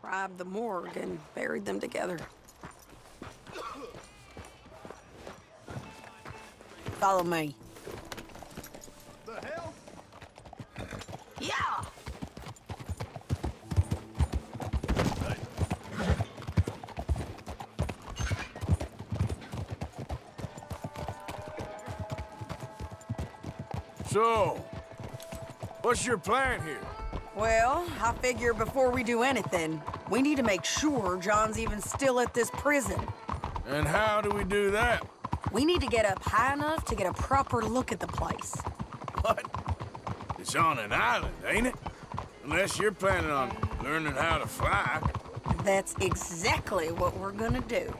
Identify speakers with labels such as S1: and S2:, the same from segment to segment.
S1: robbed the morgue and buried them together. Follow me.
S2: The hell?
S1: Yeah!
S2: So, what's your plan here?
S1: Well, I figure before we do anything, we need to make sure John's even still at this prison.
S2: And how do we do that?
S1: We need to get up high enough to get a proper look at the place.
S2: What? It's on an island, ain't it? Unless you're planning on learning how to fly.
S1: That's exactly what we're gonna do.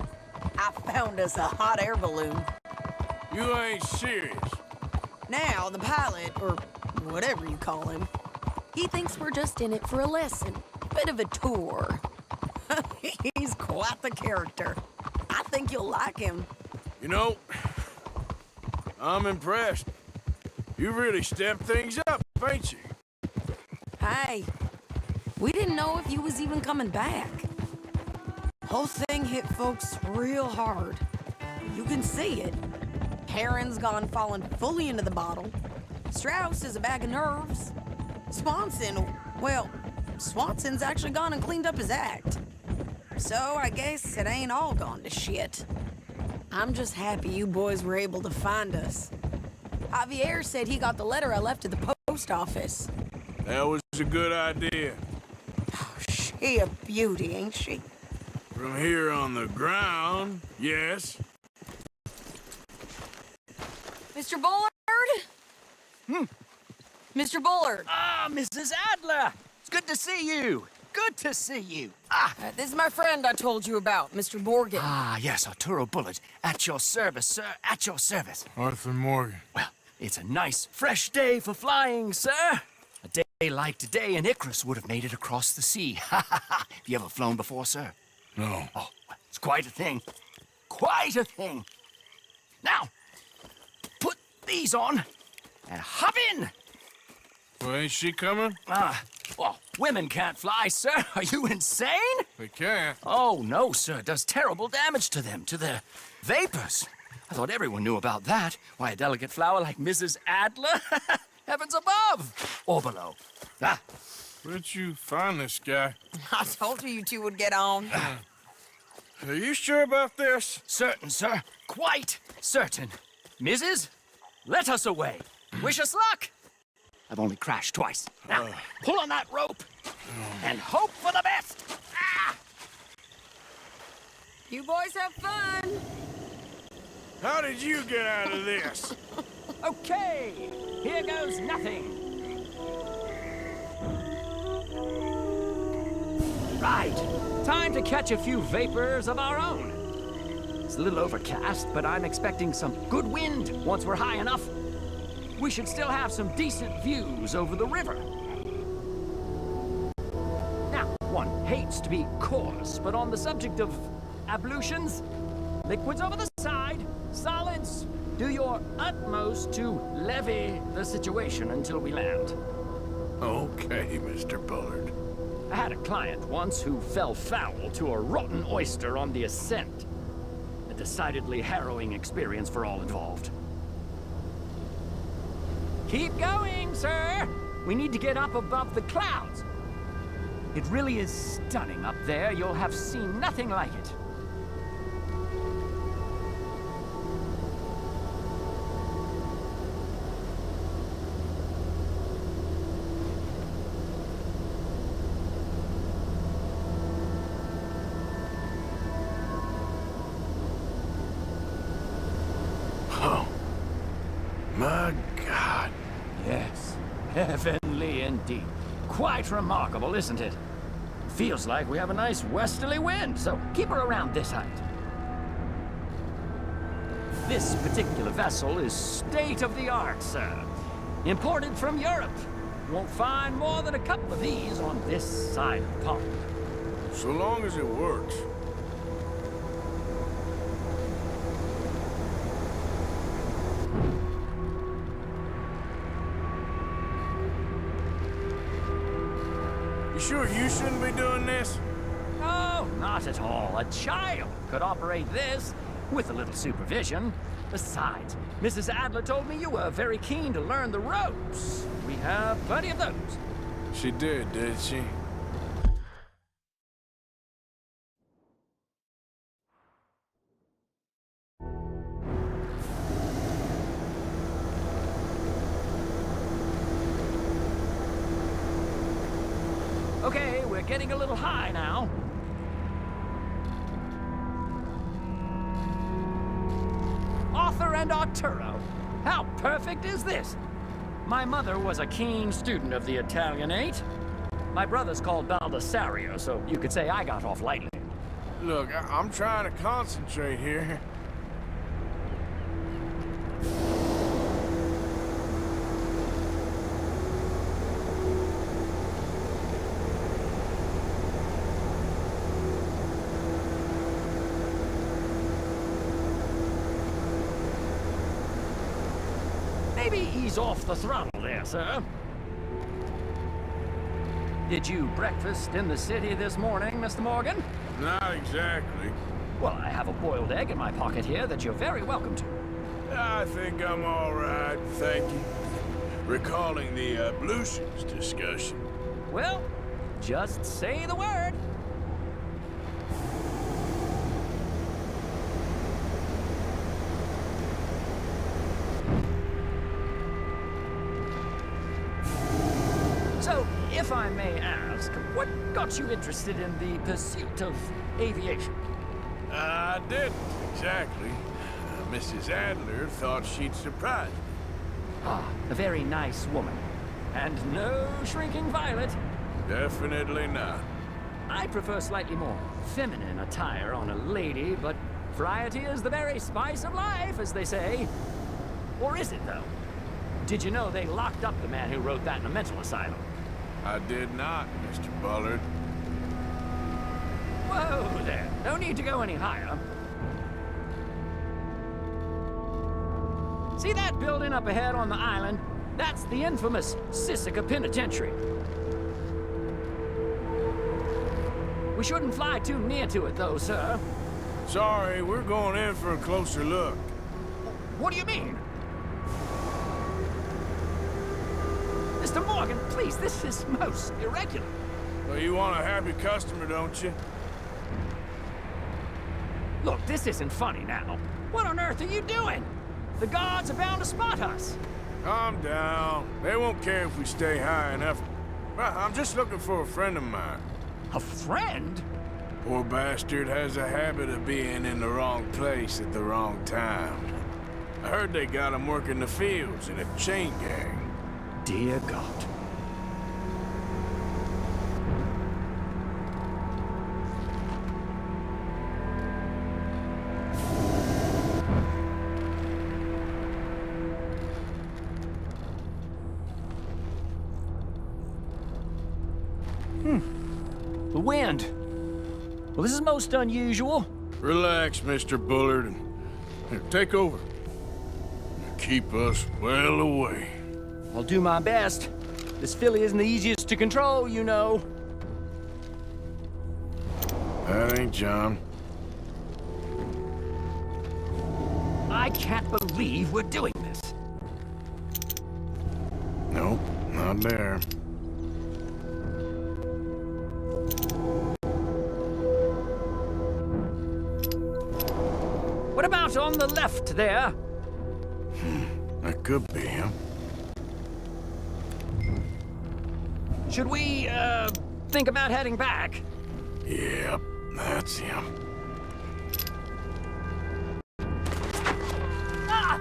S1: I found us a hot air balloon.
S2: You ain't serious.
S1: Now, the pilot, or whatever you call him, he thinks we're just in it for a lesson. Bit of a tour. He's quite the character. I think you'll like him.
S2: You know, I'm impressed. You really stepped things up, ain't you?
S1: Hey, we didn't know if you was even coming back. Whole thing hit folks real hard. You can see it. Heron's gone falling fully into the bottle. Strauss is a bag of nerves. Swanson's actually gone and cleaned up his act. So I guess it ain't all gone to shit. I'm just happy you boys were able to find us. Javier said he got the letter I left at the post office.
S2: That was a good idea.
S1: Oh, she a beauty, ain't she?
S2: From here on the ground, yes.
S1: Mr. Bullard? Mr. Bullard.
S3: Ah, Mrs. Adler! It's good to see you. Good to see you.
S1: This is my friend I told you about, Mr. Morgan.
S3: Yes, Arturo Bullard. At your service, sir. At your service.
S2: Arthurmorgan.
S3: Well, it's a nice, fresh day for flying, sir. A day like today, and ICARUS would have made it across the sea. Have you ever flown before, sir?
S2: No.
S3: Oh, it's quite a thing. Quite a thing. Now, put these on and hop in.
S2: Well, ain't she coming?
S3: Well, women can't fly, sir. Are you insane?
S2: They can't.
S3: Oh, no, sir. It does terrible damage to them, to their vapors. I thought everyone knew about that. Why, a delicate flower like Mrs. Adler? Heavens above. Or below.
S2: Where'd you find this guy?
S1: I told you two would get on.
S2: Are you sure about this?
S3: Certain, sir. Quite certain. Mrs., let us away. Wish us luck. I've only crashed twice. Now, pull on that rope and hope for the best.
S1: You boys have fun.
S2: How did you get out of this?
S3: Okay, here goes nothing. Right, time to catch a few vapors of our own. It's a little overcast, but I'm expecting some good wind once we're high enough. We should still have some decent views over the river. Now, one hates to be coarse, but on the subject of ablutions, liquids over the side, solids, do your utmost to levy the situation until we land.
S2: Okay, Mr. Bullard.
S3: I had a client once who fell foul to a rotten oyster on the ascent. A decidedly harrowing experience for all involved. Keep going, sir! We need to get up above the clouds. It really is stunning up there. You'll have seen nothing like it.
S2: Oh, my God.
S3: Yes, heavenly indeed. Quite remarkable, isn't it? Feels like we have a nice westerly wind, so keep her around this height. This particular vessel is state-of-the-art, sir. Imported from Europe. Won't find more than a couple of these on this side of the pond.
S2: So long as it works. sure you shouldn't be doing this?
S3: Oh, not at all. A child could operate this with a little supervision. Besides, Mrs. Adler told me you were very keen to learn the ropes. We have plenty of those.
S2: She did she?
S3: Okay, we're getting a little high now. Arthur and Arturo. How perfect is this? My mother was a keen student of the Italianate. My brother's called Baldessario, so you could say I got off lightly.
S2: Look, I'm trying to concentrate here.
S3: Maybe ease off the throttle there, sir. Did you breakfast in the city this morning, Mr. Morgan?
S2: Not exactly.
S3: Well, I have a boiled egg in my pocket here that you're very welcome to.
S2: I think I'm all right, thank you. Recalling the ablutions discussion.
S3: Well, just say the word. So, if I may ask, what got you interested in the pursuit of aviation?
S2: I didn't, exactly. Mrs. Adler thought she'd surprise me.
S3: Ah, a very nice woman. And no shrinking violet.
S2: Definitely not.
S3: I prefer slightly more feminine attire on a lady, but variety is the very spice of life, as they say. Or is it, though? Did you know they locked up the man who wrote that in a mental asylum?
S2: I did not, Mr. Bullard.
S3: Whoa there. No need to go any higher. See that building up ahead on the island? That's the infamous Sisika Penitentiary. We shouldn't fly too near to it, though, sir.
S2: Sorry, we're going in for a closer look.
S3: What do you mean? Mr. Morgan, please, this is most irregular.
S2: Well, you want a happy customer, don't you?
S3: Look, this isn't funny now. What on earth are you doing? The guards are bound to spot us.
S2: Calm down. They won't care if we stay high enough. Well, I'm just looking for a friend of mine.
S3: A friend?
S2: Poor bastard has a habit of being in the wrong place at the wrong time. I heard they got him working the fields in a chain gang.
S3: Dear God. The wind. Well, this is most unusual.
S2: Relax, Mr. Bullard, and here, take over. Keep us well away.
S3: I'll do my best. This filly isn't the easiest to control, you know.
S2: That ain't John.
S3: I can't believe we're doing this.
S2: Nope, not there.
S3: What about on the left there?
S2: That could be him.
S3: Should we, think about heading back?
S2: Yep, that's him.
S3: Ah!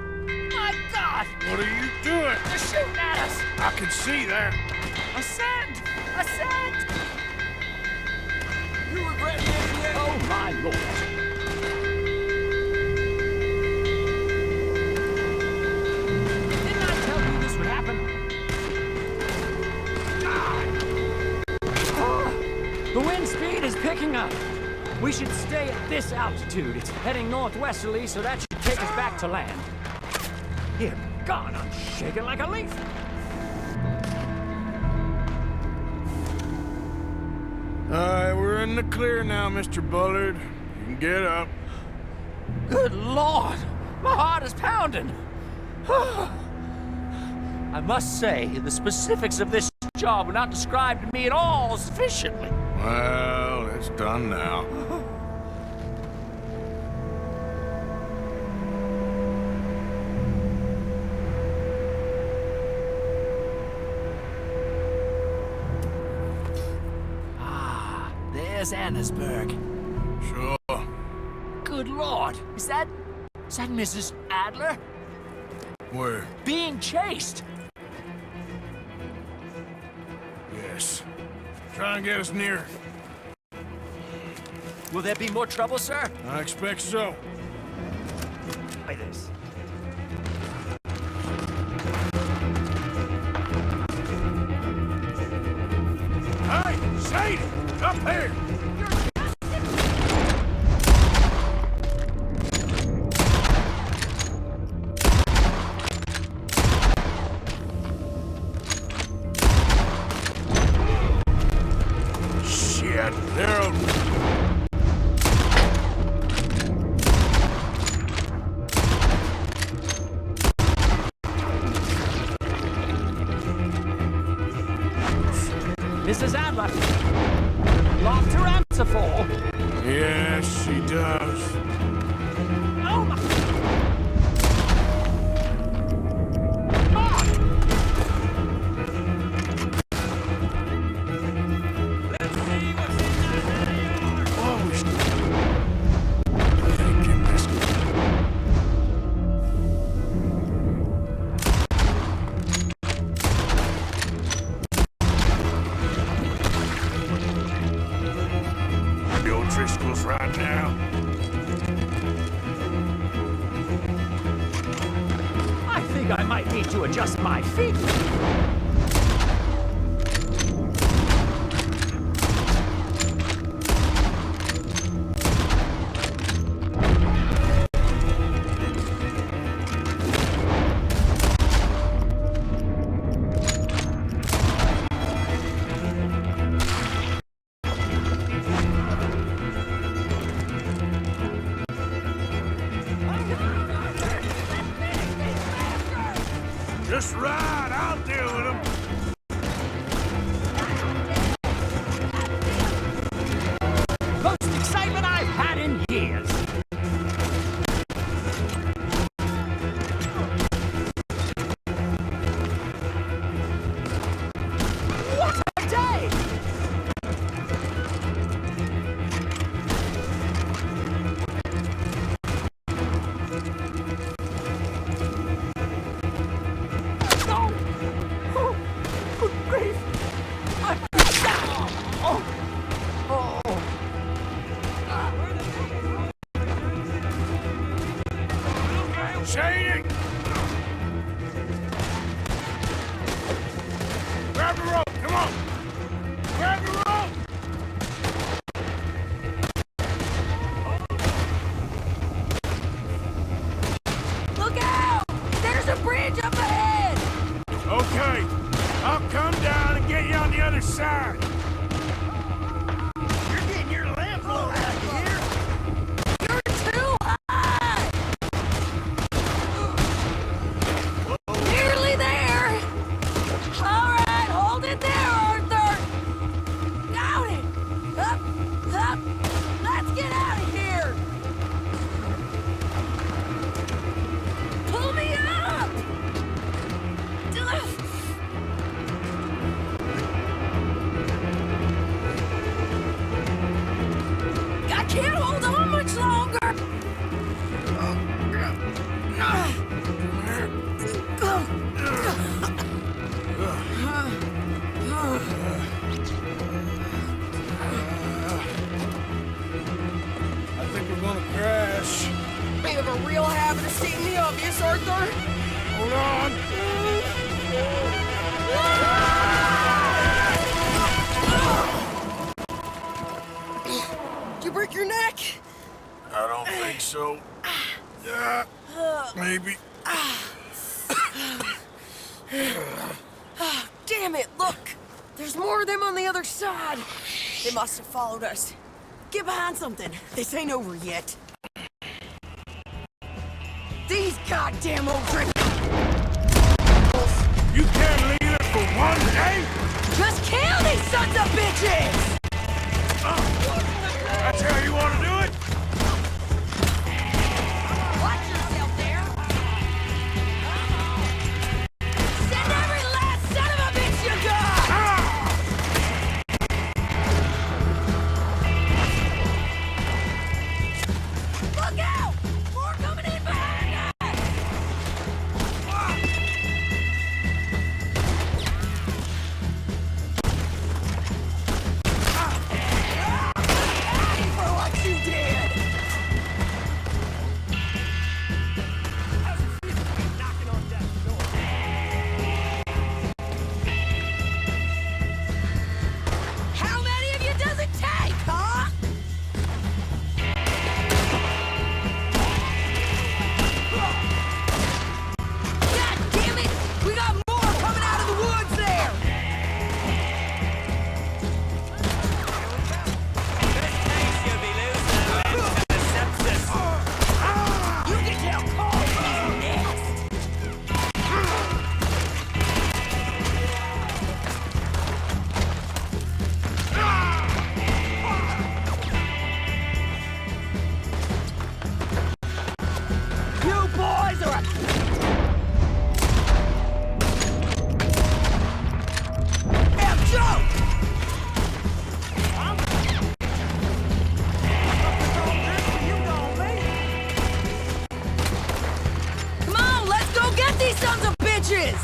S3: My God!
S2: What are you doing?
S3: They're shooting at us!
S2: I can see that.
S3: Ascend! Ascend!
S2: You regret getting in?
S3: Oh, my Lord. Didn't I tell you this would happen? The wind speed is picking up. We should stay at this altitude. It's heading northwesterly, so that should take us back to land. Dear God, I'm shaking like a leaf.
S2: Alright, we're in the clear now, Mr. Bullard. You can get up.
S3: Good Lord! My heart is pounding! I must say, the specifics of this job were not described to me at all sufficiently.
S2: Well, it's done now.
S3: There's Annesburg.
S2: Sure.
S3: Good Lord! Is that Mrs. Adler?
S2: Where?
S3: Being chased!
S2: Yes. Try and get us near.
S3: Will there be more trouble, sir?
S2: I expect so.
S3: By this.
S2: Hey, Sadie! Up here! Shit, they're open.
S3: Mrs. Adler! Locked her answer for.
S2: Yes, she does.
S3: Oh my... Mark! Let's see what's in that yard!
S2: Oh, Thank goodness. Your Driscoll's right now.
S3: I think I might need to adjust my feet.
S2: Just ride, I'll deal with him.
S3: Most excitement I've had in years. What a day! No! Oh, good grief! Oh! Oh!
S2: Shady! Grab the rope, come on! Grab the rope!
S1: Look out! There's a bridge up ahead!
S2: Okay, I'll come down and get you on the other side. You're getting your lamp blown out, you hear?
S1: You're too high! Nearly there! All right, hold it there, Arthur! Got it! Up, up! Let's get out of here! Pull me up! I can't hold on much longer!
S2: I think we're gonna crash.
S1: We have a real habit of stating the obvious, Arthur.
S2: Hold on.
S1: Did you break your neck?
S2: I don't think so. Maybe.
S1: Damn it, look! There's more of them on the other side. They must have followed us. Get behind something. This ain't over yet. These goddamn old drink.
S2: You can't leave it for one day?
S1: Just kill these sons of bitches!
S2: That's how you want to do it?
S1: Watch yourself there! Send every last son of a bitch you got! Look out! More coming in behind us! For what you did!
S3: Knocking on death's door.
S1: How many of you does it take, huh? God damn it! We got more coming out of the woods there! You can tell Carl he's next! You boys are a... Damn joke! Come on, let's go get these sons of bitches!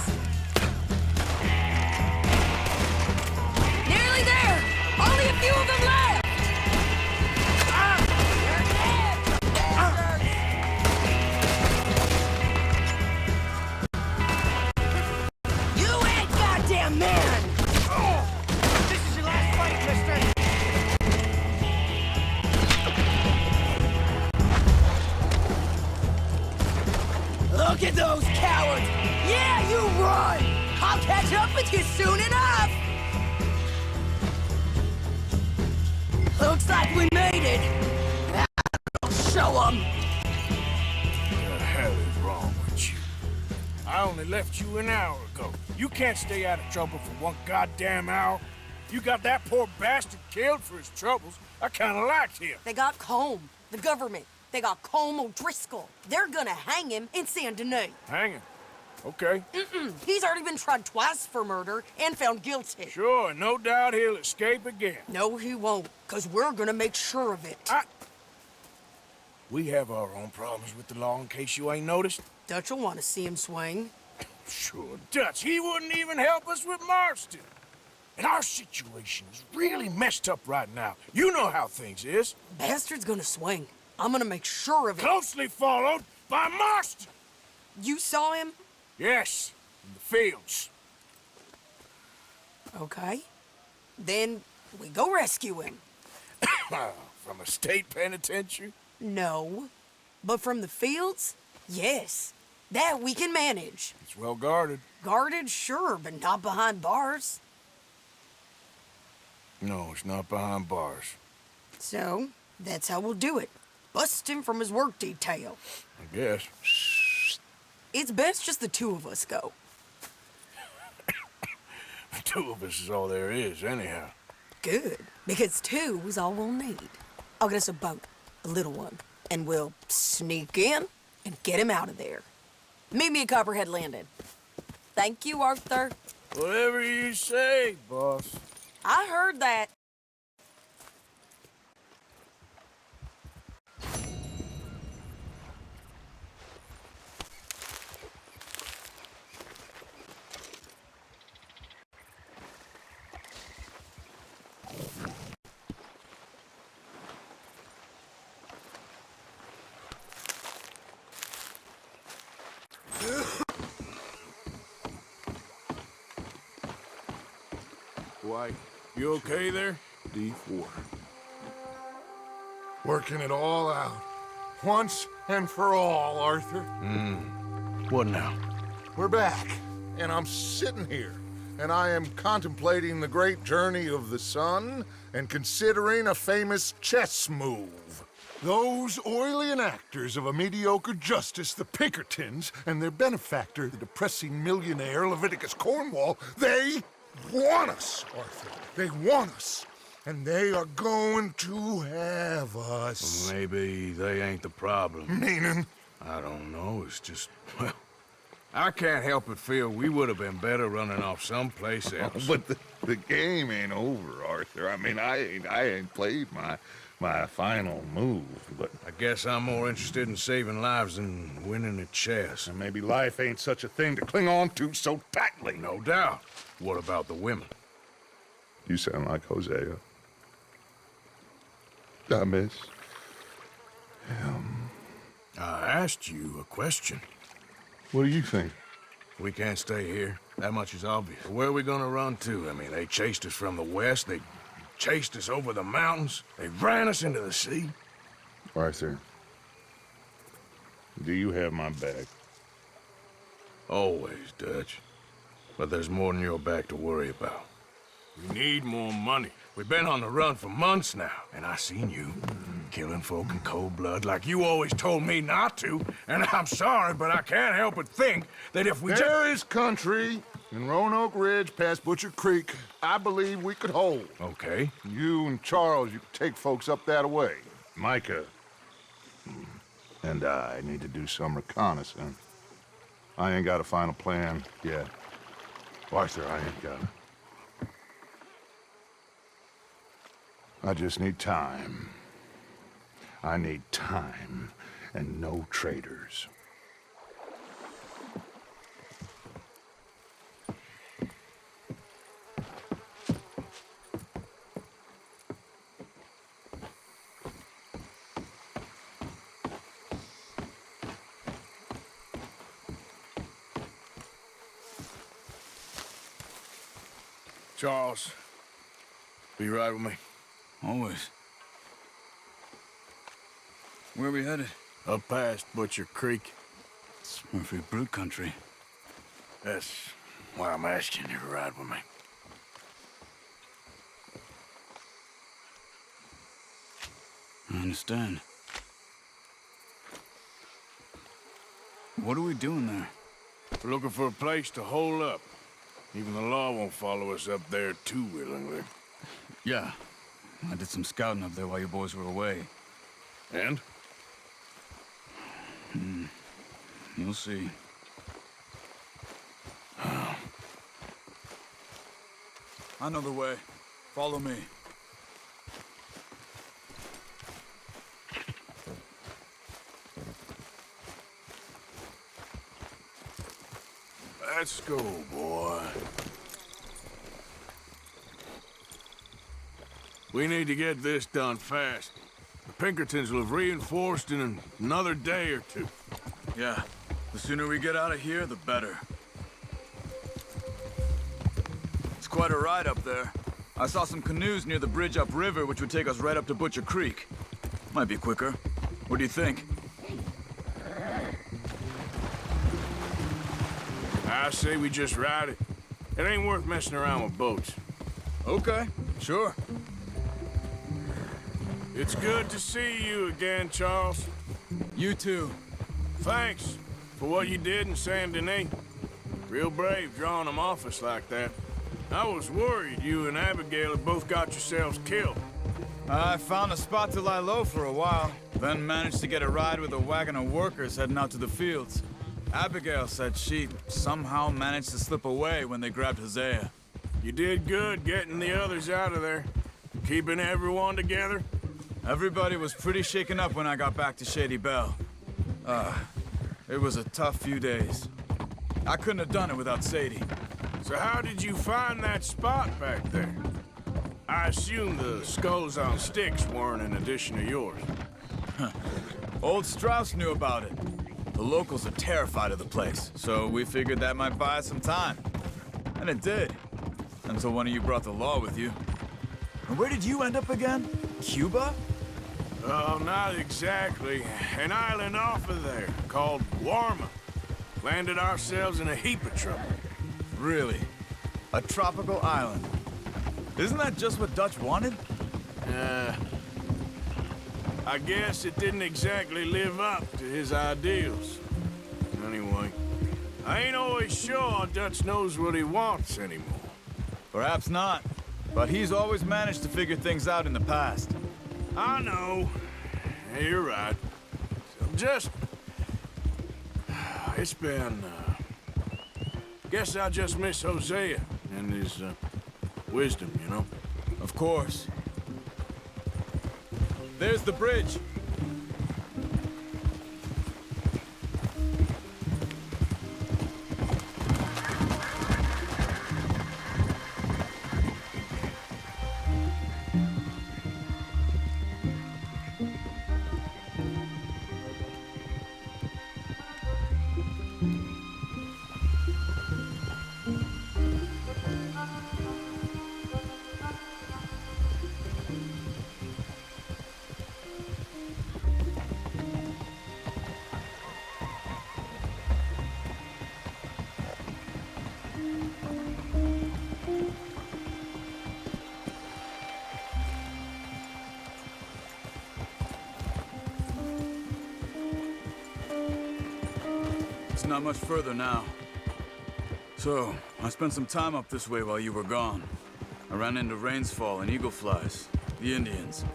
S1: Nearly there! Only a few of them left! You're dead, bastards! You ain't goddamn man!
S3: This is your last fight, mister.
S1: Look at those cowards! Yeah, you run! I'll catch up with you soon enough! Looks like we made it. I'll show them.
S2: What the hell is wrong with you? I only left you an hour ago. You can't stay out of trouble for one goddamn hour. You got that poor bastard killed for his troubles. I kinda liked him.
S1: They got Combe, the government. They got Combe O'Driscoll. They're gonna hang him in Saint Denis.
S2: Hanging. Okay.
S1: He's already been tried twice for murder and found guilty.
S2: Sure, no doubt he'll escape again.
S1: No, he won't, because we're gonna make sure of it.
S2: We have our own problems with the law in case you ain't noticed.
S1: Dutch will want to see him swing.
S2: Sure, Dutch, he wouldn't even help us with Marston. And our situation is really messed up right now. You know how things is.
S1: Bastard's gonna swing. I'm gonna make sure of it.
S2: Closely followed by Marston.
S1: You saw him?
S2: Yes, in the fields.
S1: Okay. Then we go rescue him.
S2: From a state penitentiary?
S1: No. But from the fields? Yes. That we can manage.
S2: It's well guarded.
S1: Guarded, sure, but not behind bars.
S2: No, it's not behind bars.
S1: So, that's how we'll do it. Bust him from his work detail.
S2: I guess.
S1: It's best just the two of us go.
S2: The two of us is all there is, anyhow.
S1: Good, because two is all we'll need. I'll get us a boat, a little one, and we'll sneak in and get him out of there. Meet me at Copperhead Landing. Thank you, Arthur.
S2: Whatever you say, boss.
S1: I heard that.
S2: White, you okay there?
S4: D4. Working it all out. Once and for all, Arthur.
S2: What now?
S4: We're back, and I'm sitting here, and I am contemplating the great journey of the sun and considering a famous chess move. Those oily enactors of a mediocre justice, the Pinkertons, and their benefactor, the depressing millionaire Leviticus Cornwall, they want us, Arthur. They want us. And they are going to have us.
S2: Maybe they ain't the problem.
S4: Meaning?
S2: I don't know, it's just, well, I can't help but feel we would have been better running off someplace else.
S5: But the game ain't over, Arthur. I mean, I ain't played my final move, but...
S2: I guess I'm more interested in saving lives than winning at chess.
S5: And maybe life ain't such a thing to cling on to so tightly.
S2: No doubt. What about the women?
S5: You sound like Hosea. I miss him.
S2: I asked you a question.
S5: What do you think?
S2: We can't stay here. That much is obvious. Where are we gonna run to? I mean, they chased us from the west. They chased us over the mountains. They ran us into the sea.
S5: Arthur, do you have my back?
S2: Always, Dutch. But there's more than your back to worry about. We need more money. We've been on the run for months now, and I seen you killing folk in cold blood like you always told me not to. And I'm sorry, but I can't help but think that if we
S4: There is country in Roanoke Ridge past Butcher Creek I believe we could hold.
S2: Okay.
S4: You and Charles, you could take folks up that way.
S5: Micah and I need to do some reconnaissance. I ain't got a final plan yet. Arthur, I ain't got it. I just need time. I need time and no traitors.
S2: Charles, be right with me.
S6: Always. Where are we headed?
S2: Up past Butcher Creek.
S6: It's Murphy Brute country.
S2: That's why I'm asking you to ride with me.
S6: I understand. What are we doing there?
S2: We're looking for a place to hole up. Even the law won't follow us up there too willingly.
S6: Yeah. I did some scouting up there while you boys were away.
S2: And?
S6: You'll see. I know the way. Follow me.
S2: Let's go, boy. We need to get this done fast. The Pinkertons will have reinforced in another day or two.
S6: Yeah. The sooner we get out of here, the better. It's quite a ride up there. I saw some canoes near the bridge upriver, which would take us right up to Butcher Creek. Might be quicker. What do you think?
S2: I say we just ride it. It ain't worth messing around with boats.
S6: Okay, sure.
S2: It's good to see you again, Charles.
S6: You too.
S2: Thanks for what you did in Saint Denis. Real brave drawing them off us like that. I was worried you and Abigail had both got yourselves killed.
S6: I found a spot to lie low for a while, then managed to get a ride with a wagon of workers heading out to the fields. Abigail said she somehow managed to slip away when they grabbed Hosea.
S2: You did good getting the others out of there. Keeping everyone together.
S6: Everybody was pretty shaken up when I got back to Shady Belle. It was a tough few days. I couldn't have done it without Sadie.
S2: So how did you find that spot back there? I assume the skulls on sticks weren't an addition of yours.
S6: Old Strauss knew about it. The locals are terrified of the place, so we figured that might buy us some time. And it did. Until one of you brought the law with you. And where did you end up again? Cuba?
S2: Oh, not exactly. An island off of there, called Warma. Landed ourselves in a heap of trouble.
S6: Really? A tropical island. Isn't that just what Dutch wanted?
S2: I guess it didn't exactly live up to his ideals. Anyway, I ain't always sure Dutch knows what he wants anymore.
S6: Perhaps not. But he's always managed to figure things out in the past.
S2: I know. Yeah, you're right. Just... It's been, Guess I just miss Hosea and his, wisdom, you know?
S6: Of course. There's the bridge. It's not much further now. So, I spent some time up this way while you were gone. I ran into Rainsfall and Eagleflies, the Indians.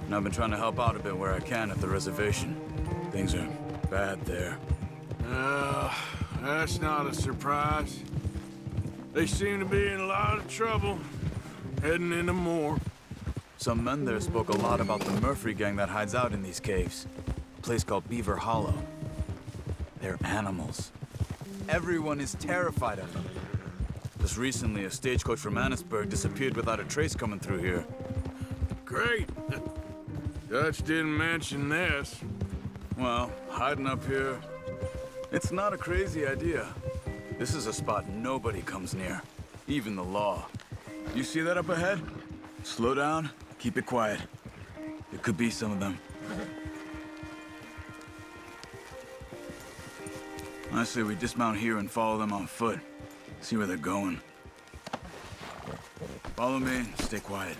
S6: And I've been trying to help out a bit where I can at the reservation. Things are bad there.
S2: That's not a surprise. They seem to be in a lot of trouble, heading into more.
S6: Some men there spoke a lot about the Murphy gang that hides out in these caves. A place called Beaver Hollow. They're animals. Everyone is terrified of them. Just recently, a stagecoach from Annisburg disappeared without a trace coming through here.
S2: Great. Dutch didn't mention this.
S6: Well, hiding up here, it's not a crazy idea. This is a spot nobody comes near, even the law. You see that up ahead? Slow down, keep it quiet. It could be some of them. I say we dismount here and follow them on foot. See where they're going. Follow me and stay quiet.